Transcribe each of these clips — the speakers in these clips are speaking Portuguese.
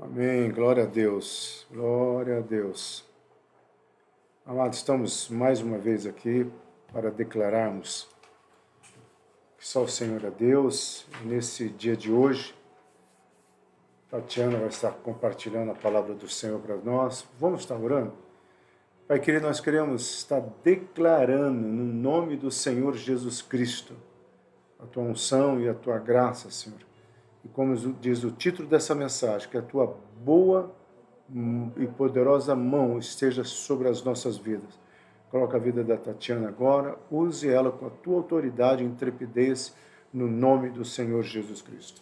Amém. Glória a Deus. Glória a Deus. Amados, estamos mais uma vez aqui para declararmos que só o Senhor é Deus. E nesse dia de hoje, Tatiana vai estar compartilhando a palavra do Senhor para nós. Vamos estar orando? Pai querido, nós queremos estar declarando no nome do Senhor Jesus Cristo a tua unção e a tua graça, Senhor. E como diz o título dessa mensagem, que a tua boa e poderosa mão esteja sobre as nossas vidas. Coloca a vida da Tatiana agora, use ela com a tua autoridade e intrepidez, no nome do Senhor Jesus Cristo.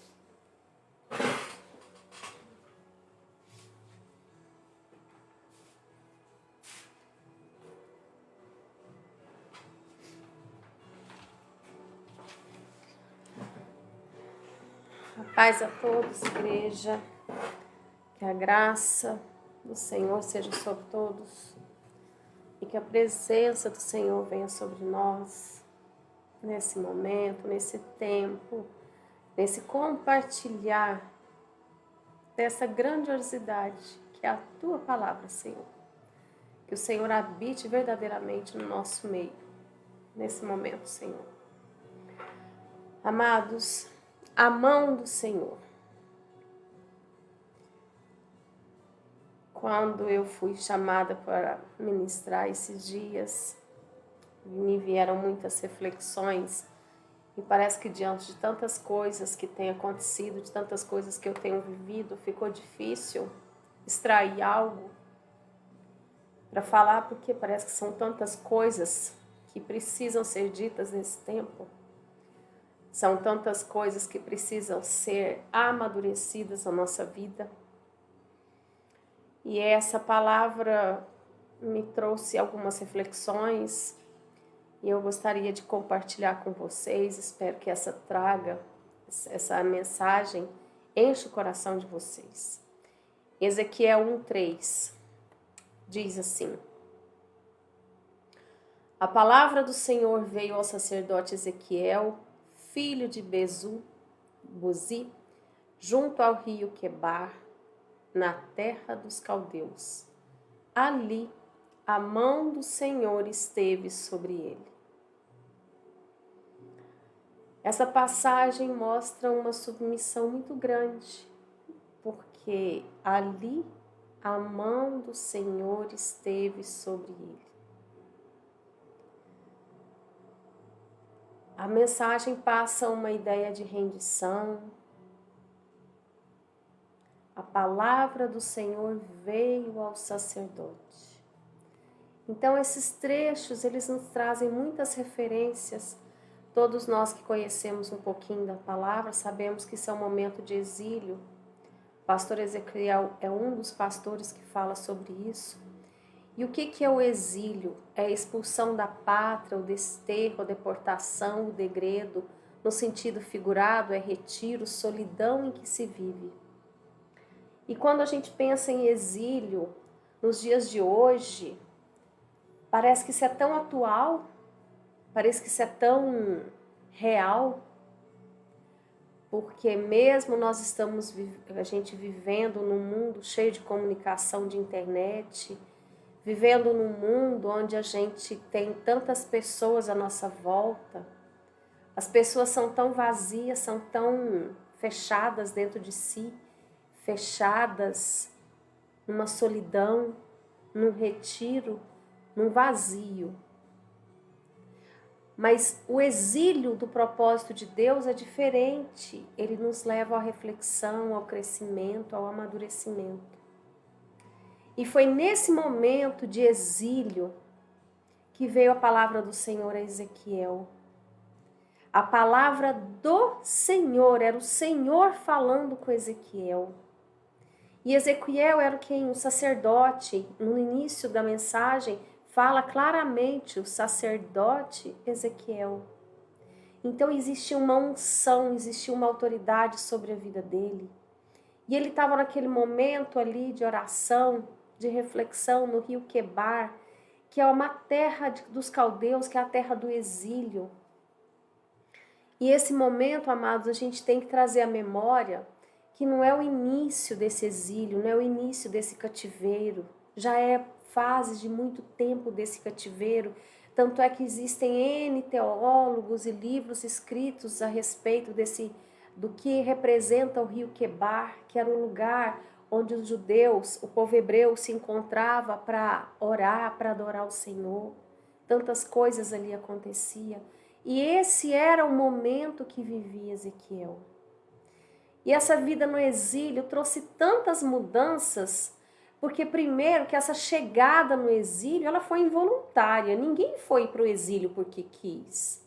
Paz a todos, igreja, que a graça do Senhor seja sobre todos e que a presença do Senhor venha sobre nós nesse momento, nesse tempo, nesse compartilhar dessa grandiosidade que é a Tua palavra, Senhor. Que o Senhor habite verdadeiramente no nosso meio, nesse momento, Senhor. Amados, a mão do Senhor. Quando eu fui chamada para ministrar esses dias, me vieram muitas reflexões e parece que diante de tantas coisas que têm acontecido, de tantas coisas que eu tenho vivido, ficou difícil extrair algo para falar, porque parece que são tantas coisas que precisam ser ditas nesse tempo. São tantas coisas que precisam ser amadurecidas na nossa vida. E essa palavra me trouxe algumas reflexões e eu gostaria de compartilhar com vocês. Espero que essa mensagem enche o coração de vocês. Ezequiel 1:3 diz assim: A palavra do Senhor veio ao sacerdote Ezequiel, filho de Buzi, junto ao rio Quebar, na terra dos caldeus. Ali a mão do Senhor esteve sobre ele. Essa passagem mostra uma submissão muito grande, porque ali a mão do Senhor esteve sobre ele. A mensagem passa uma ideia de rendição. A palavra do Senhor veio ao sacerdote. Então, esses trechos, eles nos trazem muitas referências. Todos nós que conhecemos um pouquinho da palavra, sabemos que isso é um momento de exílio. O pastor Ezequiel é um dos pastores que fala sobre isso. E o que é o exílio? É a expulsão da pátria, o desterro, a deportação, o degredo. No sentido figurado, é retiro, solidão em que se vive. E quando a gente pensa em exílio, nos dias de hoje, parece que isso é tão atual, parece que isso é tão real, porque mesmo nós estamos a gente vivendo num mundo cheio de comunicação, de internet, vivendo num mundo onde a gente tem tantas pessoas à nossa volta, as pessoas são tão vazias, são tão fechadas dentro de si, fechadas numa solidão, num retiro, num vazio. Mas o exílio do propósito de Deus é diferente. Ele nos leva à reflexão, ao crescimento, ao amadurecimento. E foi nesse momento de exílio que veio a palavra do Senhor a Ezequiel. A palavra do Senhor, era o Senhor falando com Ezequiel. E Ezequiel era quem? O sacerdote. No início da mensagem, fala claramente o sacerdote Ezequiel. Então existia uma unção, existia uma autoridade sobre a vida dele. E ele estava naquele momento ali de oração, de reflexão no rio Quebar, que é uma terra dos caldeus, que é a terra do exílio. E esse momento, amados, a gente tem que trazer à memória que não é o início desse exílio, não é o início desse cativeiro, já é fase de muito tempo desse cativeiro. Tanto é que existem N teólogos e livros escritos a respeito do que representa o rio Quebar, que era um lugar onde os judeus, o povo hebreu, se encontrava para orar, para adorar o Senhor. Tantas coisas ali aconteciam. E esse era o momento que vivia Ezequiel. E essa vida no exílio trouxe tantas mudanças, porque primeiro que essa chegada no exílio, ela foi involuntária. Ninguém foi para o exílio porque quis.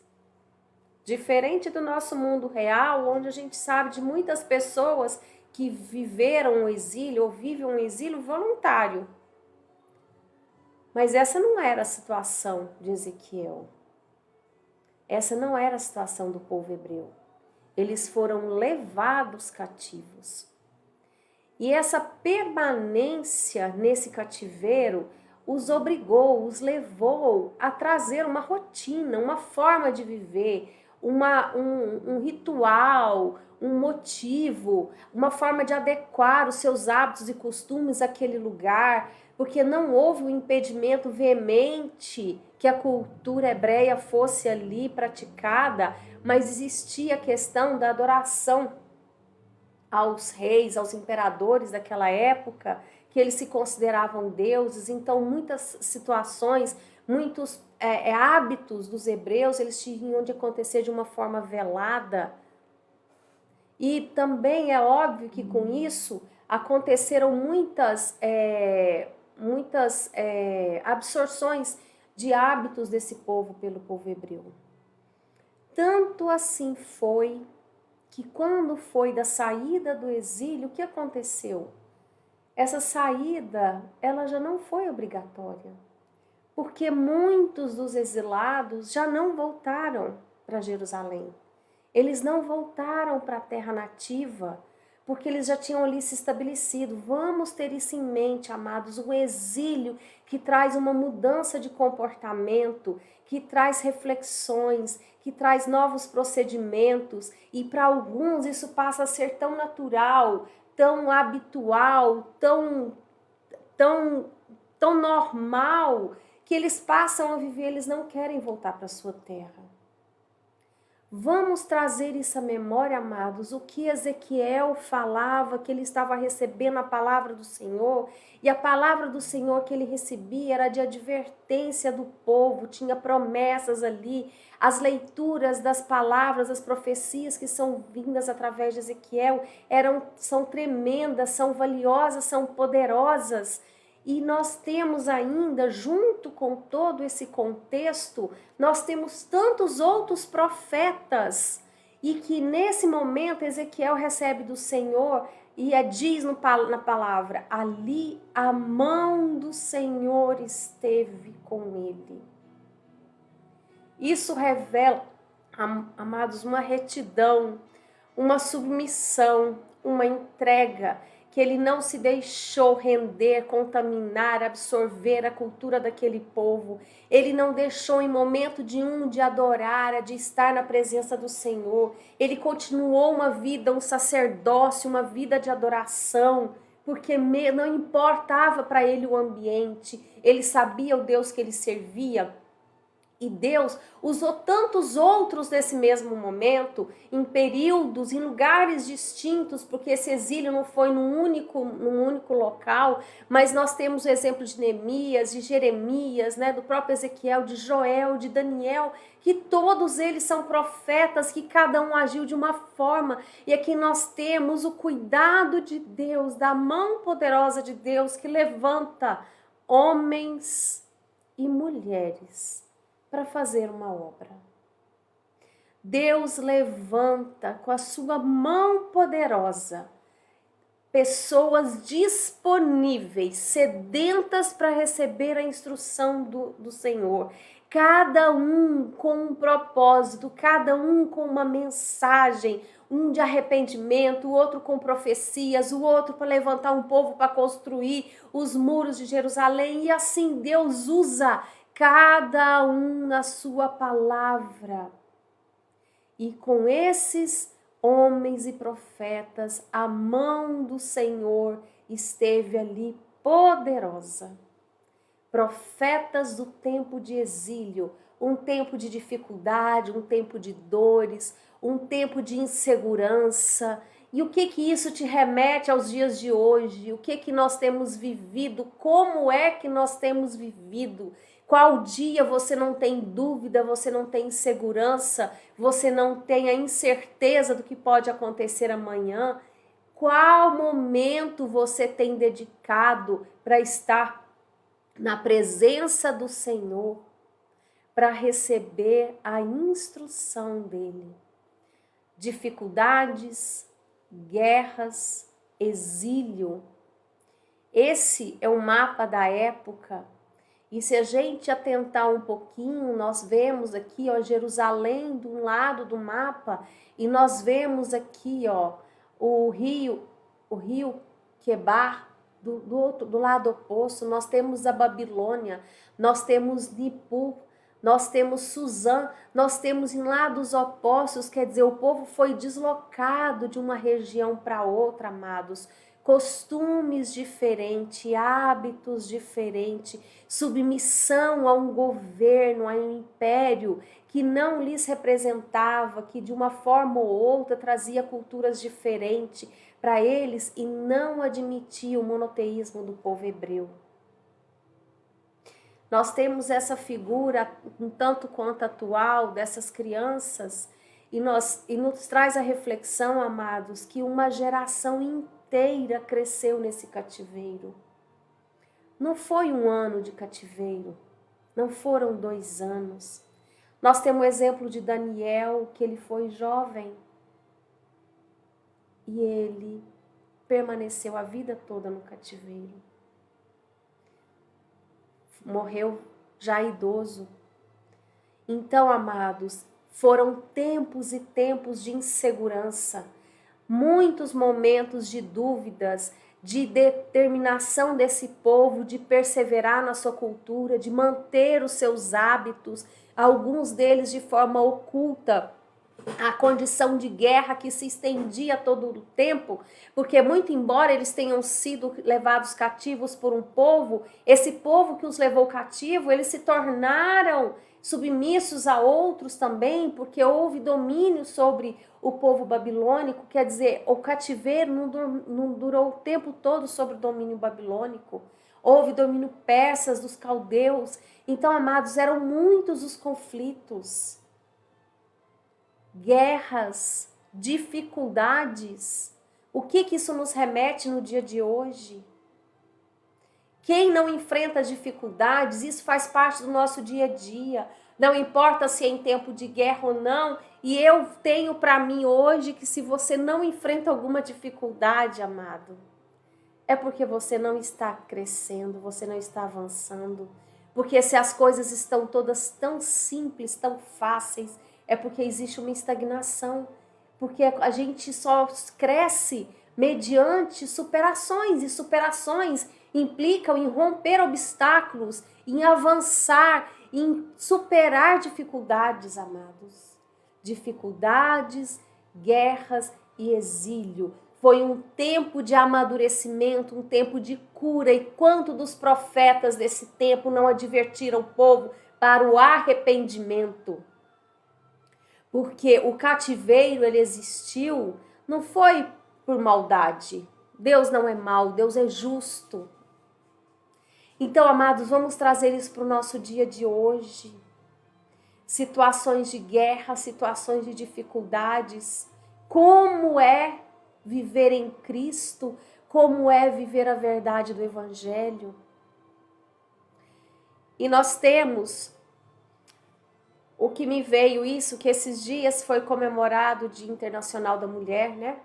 Diferente do nosso mundo real, onde a gente sabe de muitas pessoas que viveram o exílio ou vivem um exílio voluntário. Mas essa não era a situação de Ezequiel. Essa não era a situação do povo hebreu. Eles foram levados cativos. E essa permanência nesse cativeiro os obrigou, os levou a trazer uma rotina, uma forma de viver, um ritual, um motivo, uma forma de adequar os seus hábitos e costumes àquele lugar, porque não houve um impedimento veemente que a cultura hebreia fosse ali praticada, mas existia a questão da adoração aos reis, aos imperadores daquela época, que eles se consideravam deuses. Então muitas situações, muitos hábitos dos hebreus, eles tinham de acontecer de uma forma velada. E também é óbvio que com isso aconteceram muitas absorções de hábitos desse povo pelo povo hebreu. Tanto assim foi que quando foi da saída do exílio, o que aconteceu? Essa saída, ela já não foi obrigatória, porque muitos dos exilados já não voltaram para Jerusalém. Eles não voltaram para a terra nativa, porque eles já tinham ali se estabelecido. Vamos ter isso em mente, amados, o exílio que traz uma mudança de comportamento, que traz reflexões, que traz novos procedimentos, e para alguns isso passa a ser tão natural, tão habitual, tão normal, que eles passam a viver, eles não querem voltar para a sua terra. Vamos trazer isso à memória, amados, o que Ezequiel falava, que ele estava recebendo a palavra do Senhor, e a palavra do Senhor que ele recebia era de advertência do povo, tinha promessas ali, as leituras das palavras, as profecias que são vindas através de Ezequiel são tremendas, são valiosas, são poderosas. E nós temos ainda, junto com todo esse contexto, nós temos tantos outros profetas, e que nesse momento Ezequiel recebe do Senhor e diz na palavra, ali a mão do Senhor esteve com ele. Isso revela, amados, uma retidão, uma submissão, uma entrega, que ele não se deixou render, contaminar, absorver a cultura daquele povo. Ele não deixou em momento de adorar, de estar na presença do Senhor. Ele continuou uma vida, um sacerdócio, uma vida de adoração, porque não importava para ele o ambiente. Ele sabia o Deus que ele servia. E Deus usou tantos outros nesse mesmo momento, em períodos, em lugares distintos, porque esse exílio não foi num único local, mas nós temos o exemplo de Neemias, de Jeremias, né, do próprio Ezequiel, de Joel, de Daniel, que todos eles são profetas, que cada um agiu de uma forma. E aqui nós temos o cuidado de Deus, da mão poderosa de Deus, que levanta homens e mulheres para fazer uma obra. Deus levanta com a sua mão poderosa pessoas disponíveis, sedentas para receber a instrução do Senhor. Cada um com um propósito, cada um com uma mensagem, um de arrependimento, o outro com profecias, o outro para levantar um povo para construir os muros de Jerusalém. E assim Deus usa cada um na sua palavra. E com esses homens e profetas, a mão do Senhor esteve ali poderosa. Profetas do tempo de exílio, um tempo de dificuldade, um tempo de dores, um tempo de insegurança. E o que isso te remete aos dias de hoje? O que nós temos vivido? Como é que nós temos vivido? Qual dia você não tem dúvida, você não tem insegurança, você não tem a incerteza do que pode acontecer amanhã? Qual momento você tem dedicado para estar na presença do Senhor, para receber a instrução dele? Dificuldades, guerras, exílio. Esse é o mapa da época. E se a gente atentar um pouquinho, nós vemos aqui, ó, Jerusalém do lado do mapa, e nós vemos aqui, ó, o rio Quebar do lado oposto. Nós temos a Babilônia, nós temos Nippur, nós temos Suzã, nós temos em lados opostos, quer dizer, o povo foi deslocado de uma região para outra, amados. Costumes diferentes, hábitos diferentes, submissão a um governo, a um império que não lhes representava, que de uma forma ou outra trazia culturas diferentes para eles e não admitia o monoteísmo do povo hebreu. Nós temos essa figura um tanto quanto atual dessas crianças e nos traz a reflexão, amados, que uma geração inteira cresceu nesse cativeiro. Não foi um ano de cativeiro, não foram 2 anos. Nós temos o exemplo de Daniel, que ele foi jovem e ele permaneceu a vida toda no cativeiro. Morreu já idoso. Então, amados, foram tempos e tempos de insegurança, muitos momentos de dúvidas, de determinação desse povo, de perseverar na sua cultura, de manter os seus hábitos, alguns deles de forma oculta, a condição de guerra que se estendia todo o tempo, porque muito embora eles tenham sido levados cativos por um povo, esse povo que os levou cativo, eles se tornaram submissos a outros também, porque houve domínio sobre o povo babilônico, quer dizer, o cativeiro não durou o tempo todo sobre o domínio babilônico, houve domínio persas, dos caldeus. Então, amados, eram muitos os conflitos, guerras, dificuldades. O que isso nos remete no dia de hoje? Quem não enfrenta dificuldades, isso faz parte do nosso dia a dia. Não importa se é em tempo de guerra ou não. E eu tenho para mim hoje que se você não enfrenta alguma dificuldade, amado, é porque você não está crescendo, você não está avançando. Porque se as coisas estão todas tão simples, tão fáceis, é porque existe uma estagnação. Porque a gente só cresce mediante superações, e superações implicam em romper obstáculos, em avançar, em superar dificuldades, amados. Dificuldades, guerras e exílio. Foi um tempo de amadurecimento, um tempo de cura. E quanto dos profetas desse tempo não advertiram o povo para o arrependimento? Porque o cativeiro, ele existiu, não foi por maldade. Deus não é mau, Deus é justo. Então, amados, vamos trazer isso para o nosso dia de hoje. Situações de guerra, situações de dificuldades. Como é viver em Cristo? Como é viver a verdade do Evangelho? E nós temos, o que me veio isso, que esses dias foi comemorado o Dia Internacional da Mulher, né?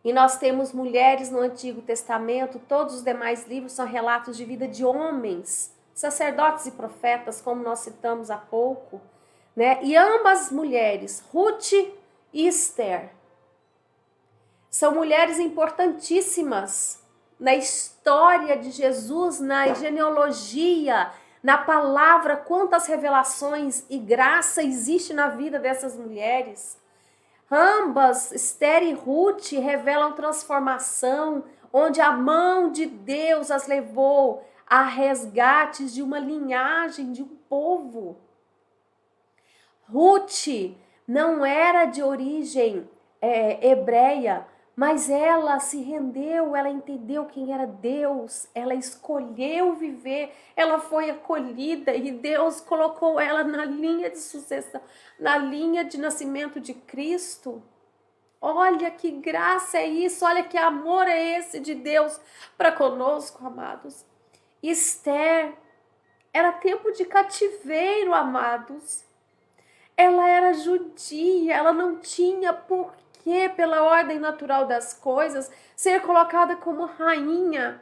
E nós temos mulheres no Antigo Testamento, todos os demais livros são relatos de vida de homens, sacerdotes e profetas, como nós citamos há pouco, né? E ambas mulheres, Ruth e Esther, são mulheres importantíssimas na história de Jesus, na genealogia, na palavra. Quantas revelações e graça existe na vida dessas mulheres. Ambas, Esther e Ruth, revelam transformação, onde a mão de Deus as levou a resgates de uma linhagem, de um povo. Ruth não era de origem hebreia, mas ela se rendeu, ela entendeu quem era Deus, ela escolheu viver, ela foi acolhida e Deus colocou ela na linha de sucessão, na linha de nascimento de Cristo. Olha que graça é isso, olha que amor é esse de Deus para conosco, amados. Esther era tempo de cativeiro, amados. Ela era judia, ela não tinha por que, pela ordem natural das coisas, ser colocada como rainha.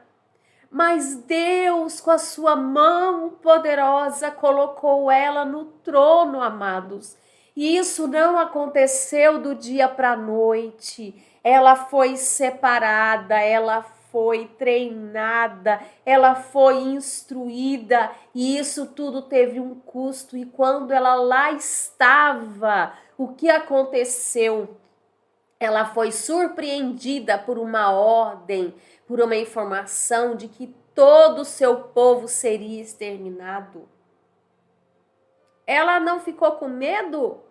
Mas Deus, com a sua mão poderosa, colocou ela no trono, amados. E isso não aconteceu do dia para a noite. Ela foi separada, ela foi treinada, ela foi instruída, e isso tudo teve um custo. E quando ela lá estava, o que aconteceu? Ela foi surpreendida por uma ordem, por uma informação de que todo o seu povo seria exterminado. Ela não ficou com medo?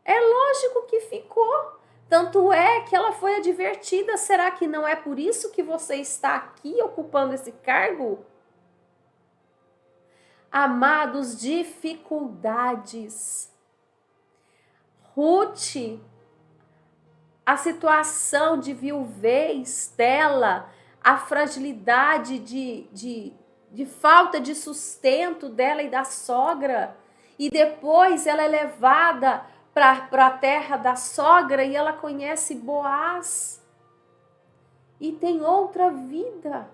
É lógico que ficou. Tanto é que ela foi advertida. Será que não é por isso que você está aqui ocupando esse cargo? Amados, dificuldades. Ruth, a situação de viuvez dela, a fragilidade de falta de sustento dela e da sogra, e depois ela é levada para a terra da sogra e ela conhece Boaz e tem outra vida.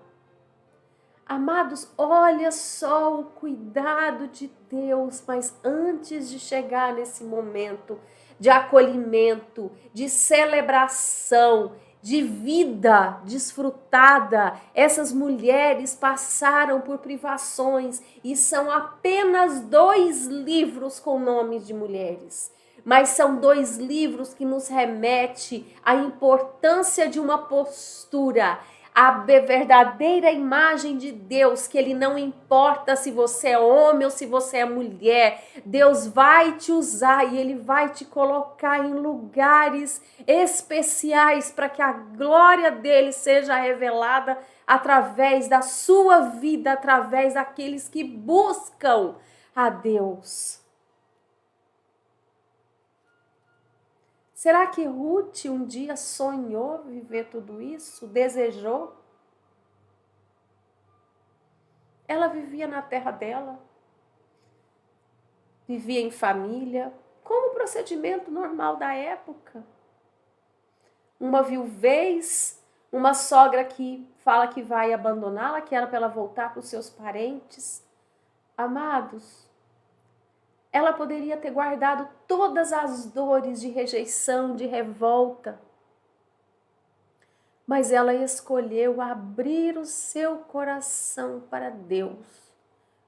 Amados, olha só o cuidado de Deus, mas antes de chegar nesse momento de acolhimento, de celebração, de vida desfrutada, essas mulheres passaram por privações e são apenas 2 livros com nomes de mulheres. Mas são 2 livros que nos remete à importância de uma postura, a verdadeira imagem de Deus, que ele não importa se você é homem ou se você é mulher, Deus vai te usar e ele vai te colocar em lugares especiais para que a glória dele seja revelada através da sua vida, através daqueles que buscam a Deus. Será que Ruth um dia sonhou viver tudo isso? Desejou? Ela vivia na terra dela, vivia em família, como o procedimento normal da época. Uma viuvez, uma sogra que fala que vai abandoná-la, que era para ela voltar para os seus parentes. Amados, ela poderia ter guardado todas as dores de rejeição, de revolta. Mas ela escolheu abrir o seu coração para Deus.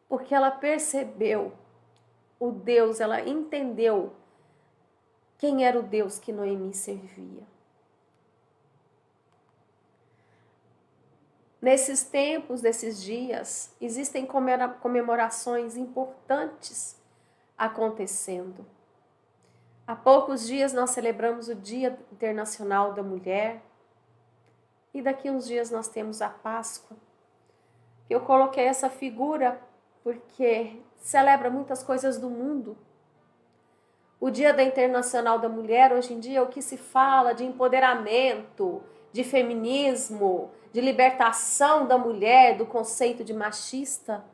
Porque ela percebeu o Deus, ela entendeu quem era o Deus que Noemi servia. Nesses tempos, nesses dias, existem comemorações importantes acontecendo. Há poucos dias nós celebramos o Dia Internacional da Mulher e daqui uns dias nós temos a Páscoa. Eu coloquei essa figura porque celebra muitas coisas do mundo. O Dia Internacional da Mulher, hoje em dia, é o que se fala de empoderamento, de feminismo, de libertação da mulher, do conceito de machismo.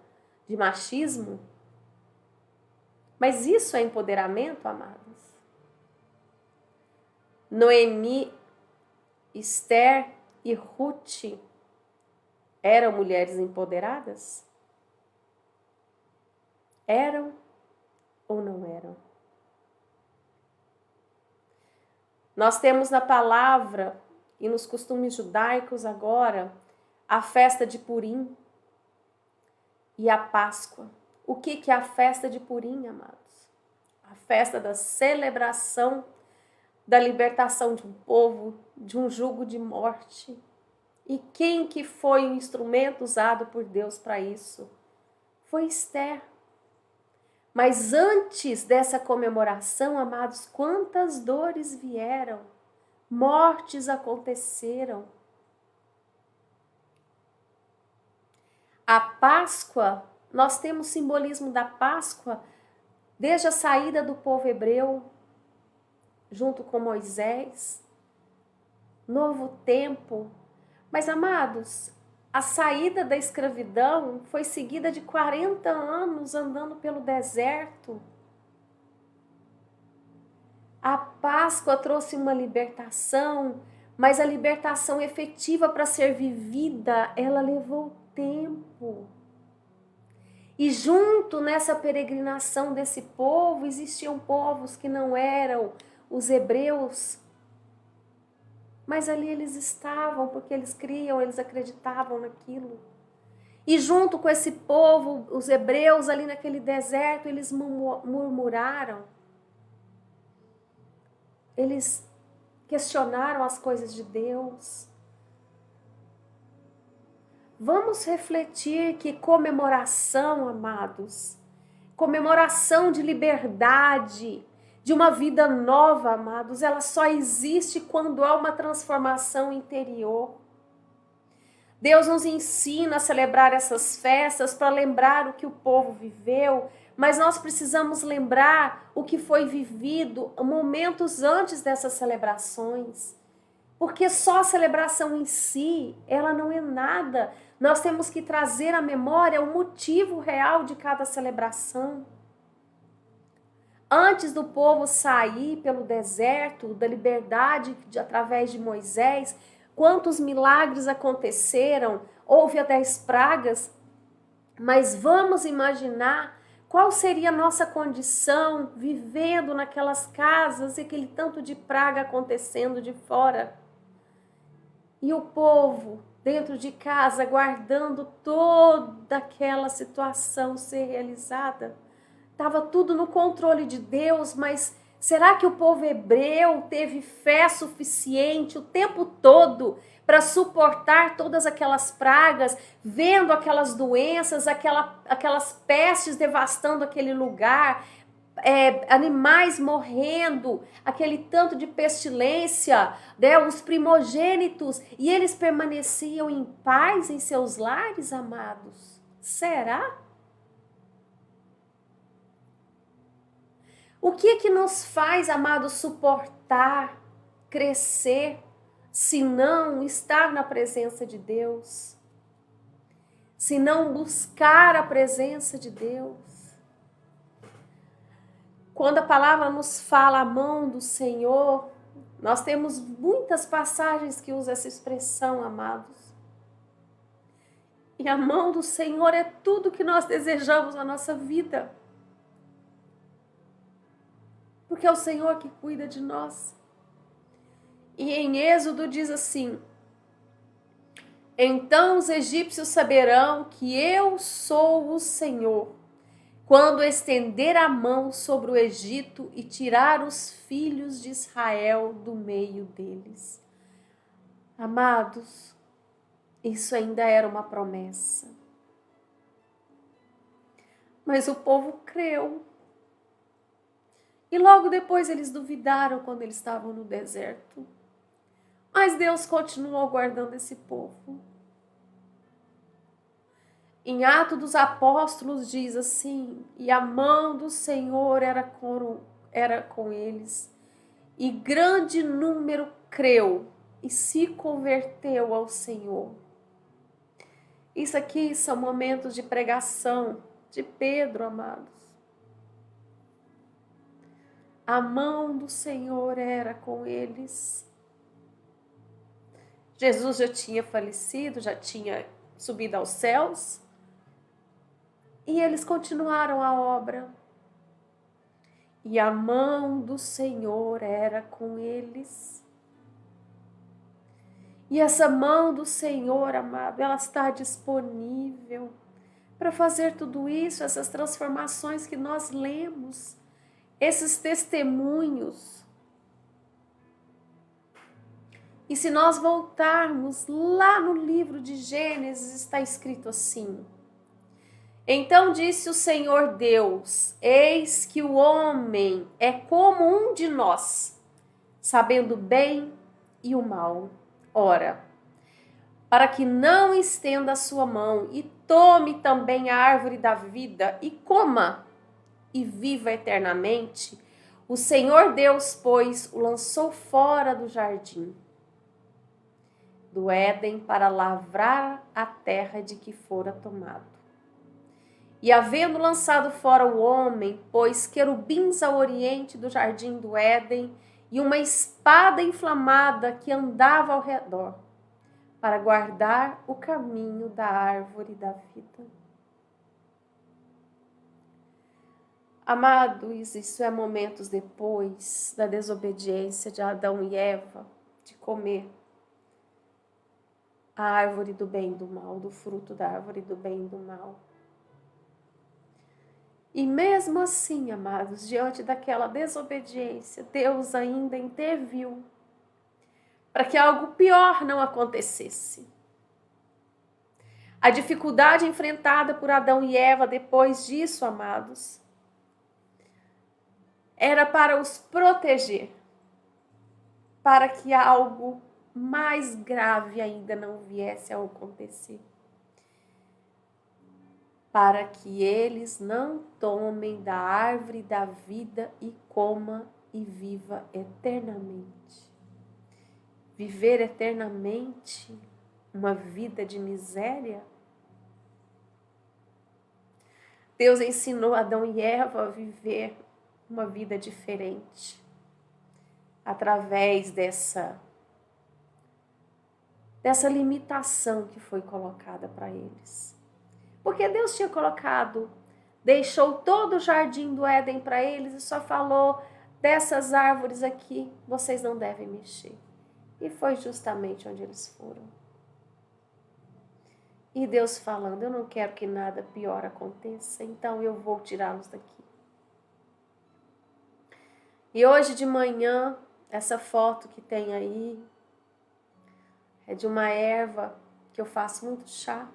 Mas isso é empoderamento, amados? Noemi, Esther e Ruth eram mulheres empoderadas? Eram ou não eram? Nós temos na palavra e nos costumes judaicos agora a festa de Purim e a Páscoa. O que é a festa de Purim, amados? A festa da celebração da libertação de um povo, de um jugo de morte. E quem que foi o instrumento usado por Deus para isso? Foi Esther. Mas antes dessa comemoração, amados, quantas dores vieram, mortes aconteceram. A Páscoa, nós temos simbolismo da Páscoa desde a saída do povo hebreu, junto com Moisés, novo tempo. Mas, amados, a saída da escravidão foi seguida de 40 anos andando pelo deserto. A Páscoa trouxe uma libertação, mas a libertação efetiva para ser vivida, ela levou tempo. E junto nessa peregrinação desse povo, existiam povos que não eram os hebreus, mas ali eles estavam, porque eles criam, eles acreditavam naquilo. E junto com esse povo, os hebreus ali naquele deserto, eles murmuraram. Eles questionaram as coisas de Deus. Vamos refletir que comemoração, amados, comemoração de liberdade, de uma vida nova, amados, ela só existe quando há uma transformação interior. Deus nos ensina a celebrar essas festas para lembrar o que o povo viveu, mas nós precisamos lembrar o que foi vivido momentos antes dessas celebrações. Porque só a celebração em si, ela não é nada. Nós temos que trazer à memória o motivo real de cada celebração. Antes do povo sair pelo deserto, da liberdade através de Moisés, quantos milagres aconteceram, houve as 10 pragas, mas vamos imaginar qual seria a nossa condição vivendo naquelas casas e aquele tanto de praga acontecendo de fora. E o povo dentro de casa guardando toda aquela situação ser realizada. Estava tudo no controle de Deus, mas será que o povo hebreu teve fé suficiente o tempo todo para suportar todas aquelas pragas, vendo aquelas doenças, aquelas pestes devastando aquele lugar, animais morrendo, aquele tanto de pestilência, né, os primogênitos, e eles permaneciam em paz em seus lares, amados? Será? O que é que nos faz, amados, suportar, crescer, se não estar na presença de Deus? Se não buscar a presença de Deus? Quando a palavra nos fala a mão do Senhor, nós temos muitas passagens que usam essa expressão, amados. E a mão do Senhor é tudo que nós desejamos na nossa vida. Porque é o Senhor que cuida de nós. E em Êxodo diz assim: então os egípcios saberão que eu sou o Senhor, quando estender a mão sobre o Egito e tirar os filhos de Israel do meio deles. Amados, isso ainda era uma promessa. Mas o povo creu. E logo depois eles duvidaram quando eles estavam no deserto. Mas Deus continuou guardando esse povo. Em Atos dos Apóstolos diz assim: e a mão do Senhor era com eles, e grande número creu e se converteu ao Senhor. Isso aqui são momentos de pregação de Pedro, amados. A mão do Senhor era com eles. Jesus já tinha falecido, já tinha subido aos céus. E eles continuaram a obra. E a mão do Senhor era com eles. E essa mão do Senhor, amado, ela está disponível para fazer tudo isso, essas transformações que nós lemos. Esses testemunhos E se nós voltarmos lá no livro de Gênesis, está escrito assim: então disse o Senhor Deus: eis que o homem é como um de nós, sabendo o bem e o mal. Ora, para que não estenda a sua mão e tome também a árvore da vida e coma e viva eternamente, o Senhor Deus, pois, o lançou fora do jardim do Éden para lavrar a terra de que fora tomado. E havendo lançado fora o homem, pôs querubins ao oriente do jardim do Éden e uma espada inflamada que andava ao redor, para guardar o caminho da árvore da vida. Amados, isso é momentos depois da desobediência de Adão e Eva, de comer a árvore do bem e do mal, do fruto da árvore do bem e do mal. E mesmo assim, amados, diante daquela desobediência, Deus ainda interviu para que algo pior não acontecesse. A dificuldade enfrentada por Adão e Eva depois disso, amados, era para os proteger, para que algo mais grave ainda não viesse a acontecer. Para que eles não tomem da árvore da vida e coma e viva eternamente. Viver eternamente uma vida de miséria? Deus ensinou Adão e Eva a viver uma vida diferente através dessa limitação que foi colocada para eles. Porque Deus tinha deixou todo o jardim do Éden para eles e só falou: dessas árvores aqui vocês não devem mexer. E foi justamente onde eles foram. E Deus falando: eu não quero que nada pior aconteça, então eu vou tirá-los daqui. E hoje de manhã, essa foto que tem aí é de uma erva que eu faço muito chá.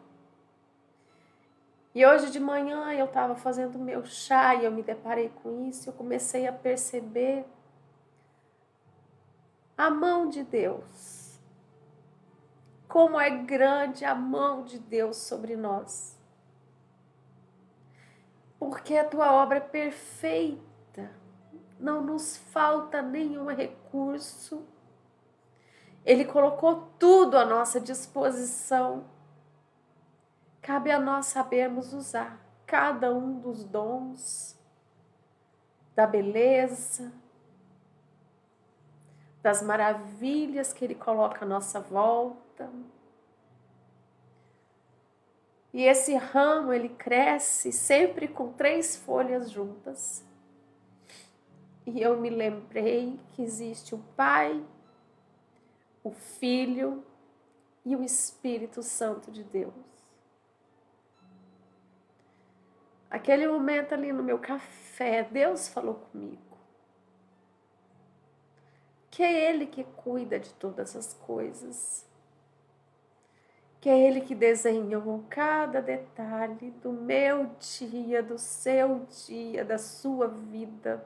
E hoje de manhã eu estava fazendo meu chá e eu me deparei com isso. Eu comecei a perceber a mão de Deus. Como é grande a mão de Deus sobre nós. Porque a tua obra é perfeita. Não nos falta nenhum recurso. Ele colocou tudo à nossa disposição. Cabe a nós sabermos usar cada um dos dons, da beleza, das maravilhas que Ele coloca à nossa volta. E esse ramo, ele cresce sempre com 3 folhas juntas. E eu me lembrei que existe o Pai, o Filho e o Espírito Santo de Deus. Aquele momento ali no meu café, Deus falou comigo. Que é Ele que cuida de todas as coisas. Que é Ele que desenhou cada detalhe do meu dia, do seu dia, da sua vida.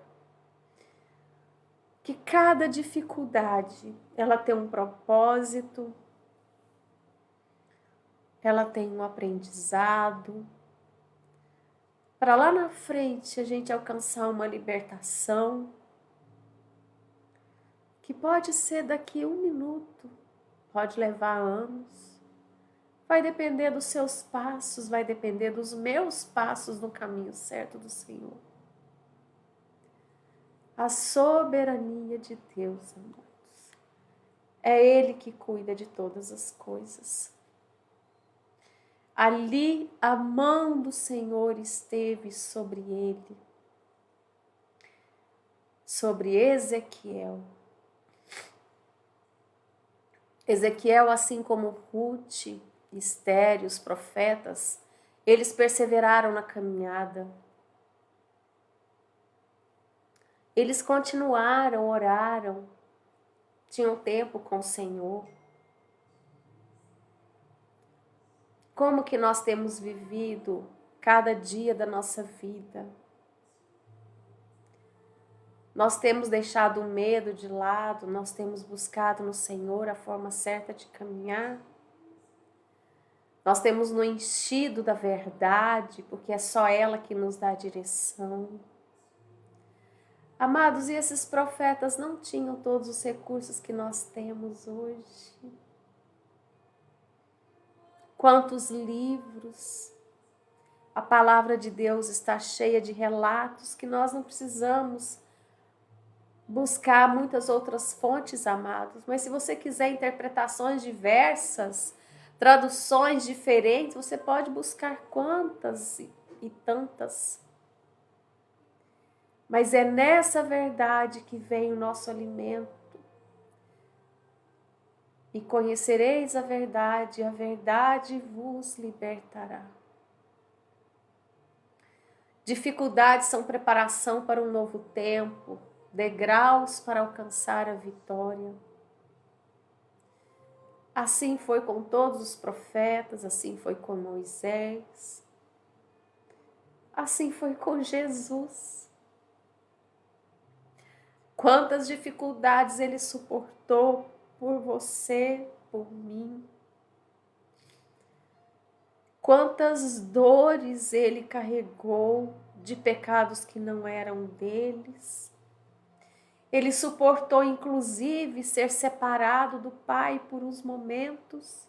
Que cada dificuldade, ela tem um propósito, ela tem um aprendizado, para lá na frente a gente alcançar uma libertação, que pode ser daqui 1 minuto, pode levar anos, vai depender dos seus passos, vai depender dos meus passos no caminho certo do Senhor. A soberania de Deus, amados, é Ele que cuida de todas as coisas. Ali a mão do Senhor esteve sobre ele, sobre Ezequiel. Ezequiel, assim como Ruth, Esther, os profetas, eles perseveraram na caminhada. Eles continuaram, oraram, tinham tempo com o Senhor. Como que nós temos vivido cada dia da nossa vida? Nós temos deixado o medo de lado, nós temos buscado no Senhor a forma certa de caminhar. Nós temos nos enchido da verdade, porque é só ela que nos dá a direção. Amados, e esses profetas não tinham todos os recursos que nós temos hoje? Quantos livros! A palavra de Deus está cheia de relatos que nós não precisamos buscar muitas outras fontes, amados. Mas se você quiser interpretações diversas, traduções diferentes, você pode buscar quantas e tantas. Mas é nessa verdade que vem o nosso alimento. E conhecereis a verdade vos libertará. Dificuldades são preparação para um novo tempo, degraus para alcançar a vitória. Assim foi com todos os profetas, assim foi com Moisés, assim foi com Jesus. Quantas dificuldades ele suportou por você, por mim. Quantas dores ele carregou de pecados que não eram deles. Ele suportou, inclusive, ser separado do Pai por uns momentos.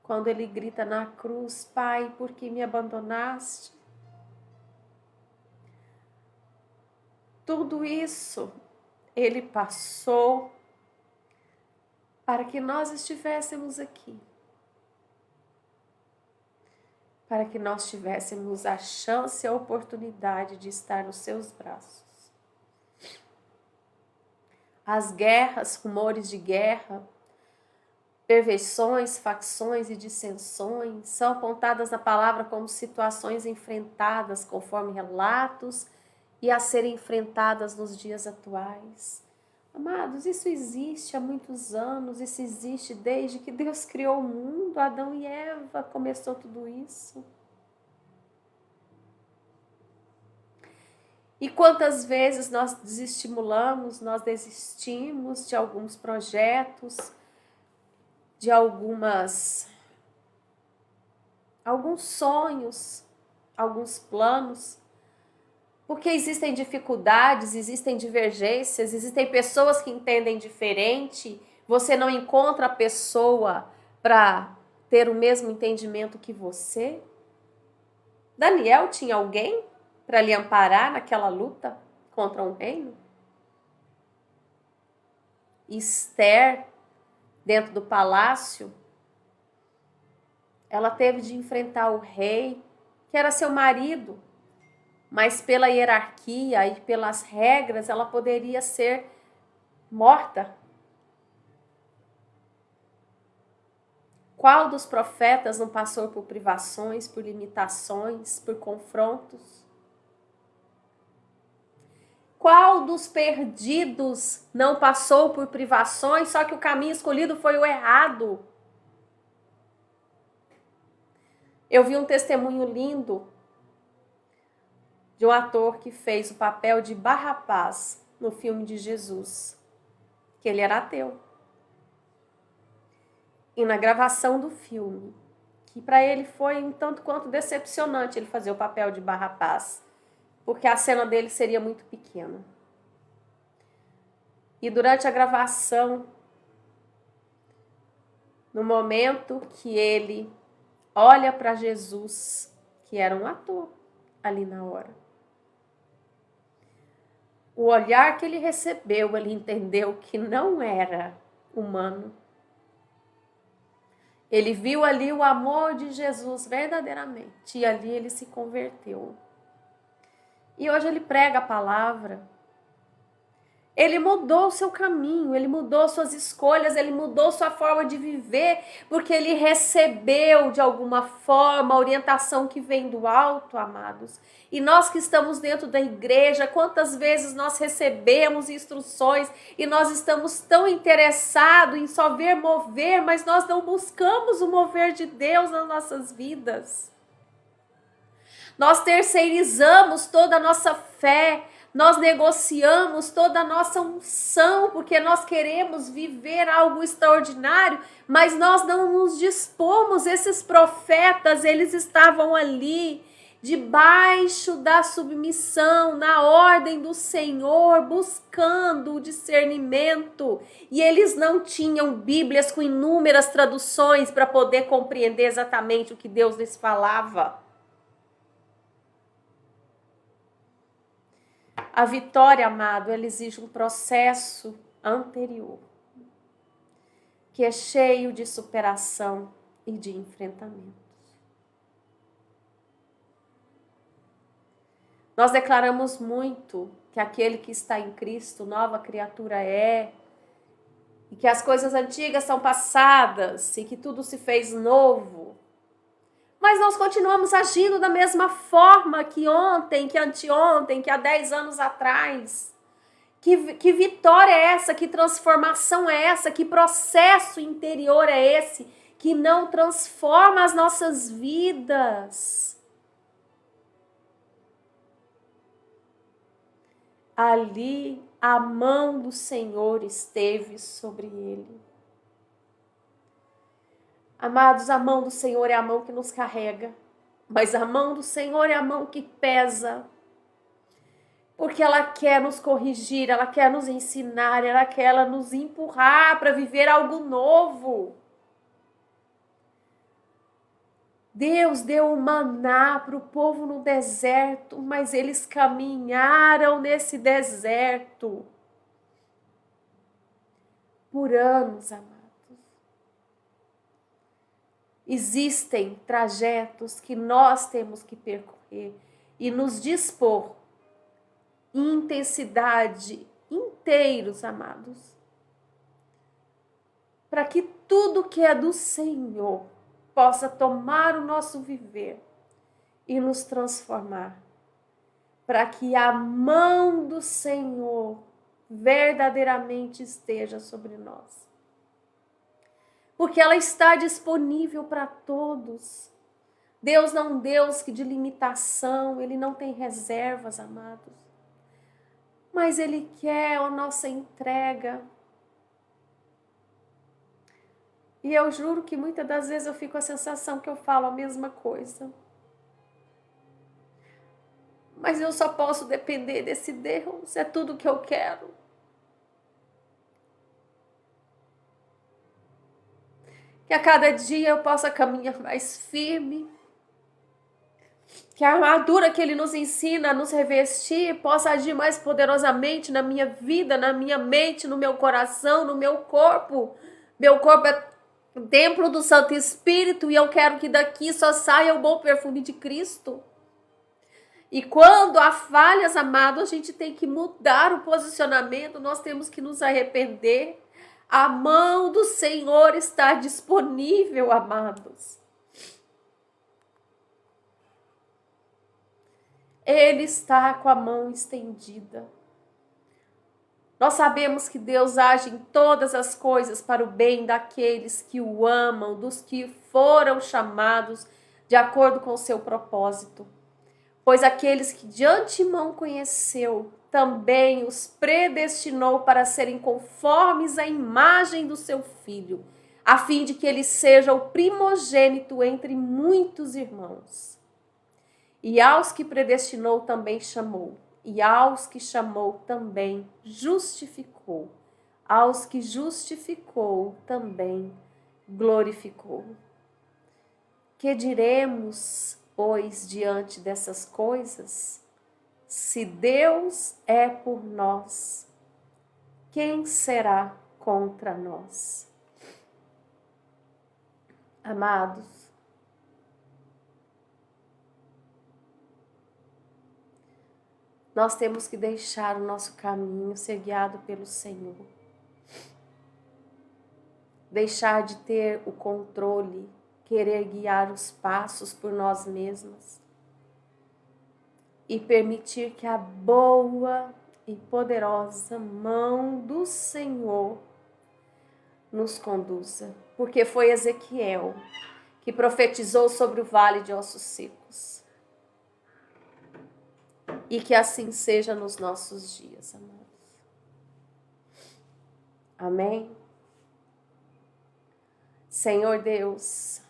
Quando ele grita na cruz: Pai, por que me abandonaste? Tudo isso ele passou para que nós estivéssemos aqui. Para que nós tivéssemos a chance e a oportunidade de estar nos seus braços. As guerras, rumores de guerra, perversões, facções e dissensões são apontadas na palavra como situações enfrentadas conforme relatos e a serem enfrentadas nos dias atuais. Amados, isso existe há muitos anos, isso existe desde que Deus criou o mundo, Adão e Eva, começou tudo isso. E quantas vezes nós desestimulamos, nós desistimos de alguns projetos, de alguns sonhos, alguns planos, porque existem dificuldades, existem divergências, existem pessoas que entendem diferente, você não encontra a pessoa para ter o mesmo entendimento que você. Daniel tinha alguém para lhe amparar naquela luta contra um reino? Esther, dentro do palácio, ela teve de enfrentar o rei, que era seu marido, mas pela hierarquia e pelas regras ela poderia ser morta. Qual dos profetas não passou por privações, por limitações, por confrontos? Qual dos perdidos não passou por privações, só que o caminho escolhido foi o errado? Eu vi um testemunho lindo de um ator que fez o papel de Barrabás no filme de Jesus, que ele era ateu. E na gravação do filme, que para ele foi um tanto quanto decepcionante ele fazer o papel de Barrabás, porque a cena dele seria muito pequena. E durante a gravação, no momento que ele olha para Jesus, que era um ator ali na hora, o olhar que ele recebeu, ele entendeu que não era humano. Ele viu ali o amor de Jesus verdadeiramente e ali ele se converteu. E hoje ele prega a palavra. Ele mudou o seu caminho, ele mudou suas escolhas, ele mudou sua forma de viver, porque ele recebeu de alguma forma a orientação que vem do alto, amados. E nós que estamos dentro da igreja, quantas vezes nós recebemos instruções e nós estamos tão interessados em só ver mover, mas nós não buscamos o mover de Deus nas nossas vidas. Nós terceirizamos toda a nossa fé, nós negociamos toda a nossa unção, porque nós queremos viver algo extraordinário, mas nós não nos dispomos. Esses profetas, eles estavam ali, debaixo da submissão, na ordem do Senhor, buscando o discernimento. E eles não tinham Bíblias com inúmeras traduções para poder compreender exatamente o que Deus lhes falava. A vitória, amado, ela exige um processo anterior, que é cheio de superação e de enfrentamentos. Nós declaramos muito que aquele que está em Cristo, nova criatura é, e que as coisas antigas são passadas e que tudo se fez novo. Mas nós continuamos agindo da mesma forma que ontem, que anteontem, que há 10 anos atrás. Que vitória é essa? Que transformação é essa? Que processo interior é esse que não transforma as nossas vidas? Ali a mão do Senhor esteve sobre ele. Amados, a mão do Senhor é a mão que nos carrega, mas a mão do Senhor é a mão que pesa, porque ela quer nos corrigir, ela quer nos ensinar, ela quer nos empurrar para viver algo novo. Deus deu o maná para o povo no deserto, mas eles caminharam nesse deserto por anos, amados. Existem trajetos que nós temos que percorrer e nos dispor em intensidade inteiros, amados, para que tudo que é do Senhor possa tomar o nosso viver e nos transformar, para que a mão do Senhor verdadeiramente esteja sobre nós. Porque ela está disponível para todos. Deus não é um Deus de limitação, Ele não tem reservas, amados. Mas Ele quer a nossa entrega. E eu juro que muitas das vezes eu fico com a sensação que eu falo a mesma coisa. Mas eu só posso depender desse Deus, é tudo que eu quero. Que a cada dia eu possa caminhar mais firme. Que a armadura que Ele nos ensina a nos revestir possa agir mais poderosamente na minha vida, na minha mente, no meu coração, no meu corpo. Meu corpo é o templo do Santo Espírito e eu quero que daqui só saia o bom perfume de Cristo. E quando há falhas, amado, a gente tem que mudar o posicionamento, nós temos que nos arrepender. A mão do Senhor está disponível, amados. Ele está com a mão estendida. Nós sabemos que Deus age em todas as coisas para o bem daqueles que o amam, dos que foram chamados de acordo com o seu propósito. Pois aqueles que de antemão conheceu, também os predestinou para serem conformes à imagem do seu Filho, a fim de que ele seja o primogênito entre muitos irmãos. E aos que predestinou também chamou, e aos que chamou também justificou, aos que justificou também glorificou. Que diremos, pois, diante dessas coisas? Se Deus é por nós, quem será contra nós? Amados, Nós temos que deixar o nosso caminho ser guiado pelo Senhor. Deixar de ter o controle, querer guiar os passos por nós mesmas. E permitir que a boa e poderosa mão do Senhor nos conduza. Porque foi Ezequiel que profetizou sobre o vale de ossos secos. E que assim seja nos nossos dias, amados. Amém? Senhor Deus,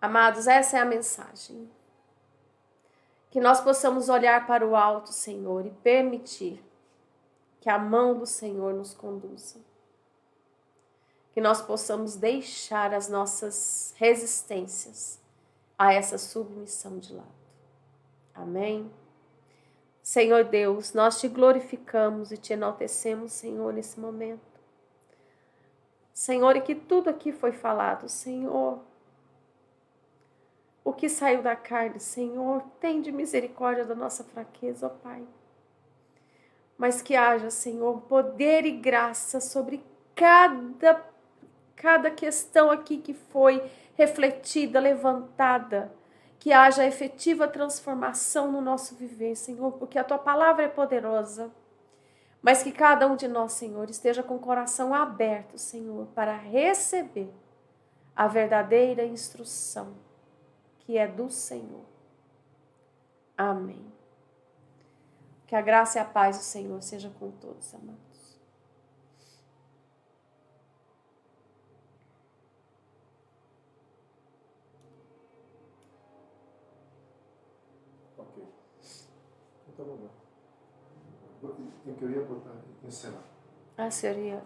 amados, essa é a mensagem. Que nós possamos olhar para o alto, Senhor, e permitir que a mão do Senhor nos conduza. Que nós possamos deixar as nossas resistências a essa submissão de lado. Amém? Senhor Deus, nós te glorificamos e te enaltecemos, Senhor, nesse momento. Senhor, e que tudo aqui foi falado, Senhor. O que saiu da carne, Senhor, tem de misericórdia da nossa fraqueza, ó Pai. Mas que haja, Senhor, poder e graça sobre cada questão aqui que foi refletida, levantada. Que haja efetiva transformação no nosso viver, Senhor, porque a Tua palavra é poderosa. Mas que cada um de nós, Senhor, esteja com o coração aberto, Senhor, para receber a verdadeira instrução que é do Senhor. Amém. Que a graça e a paz do Senhor seja com todos, amados. Ok. Então vamos lá. Eu queria encerrar. Seria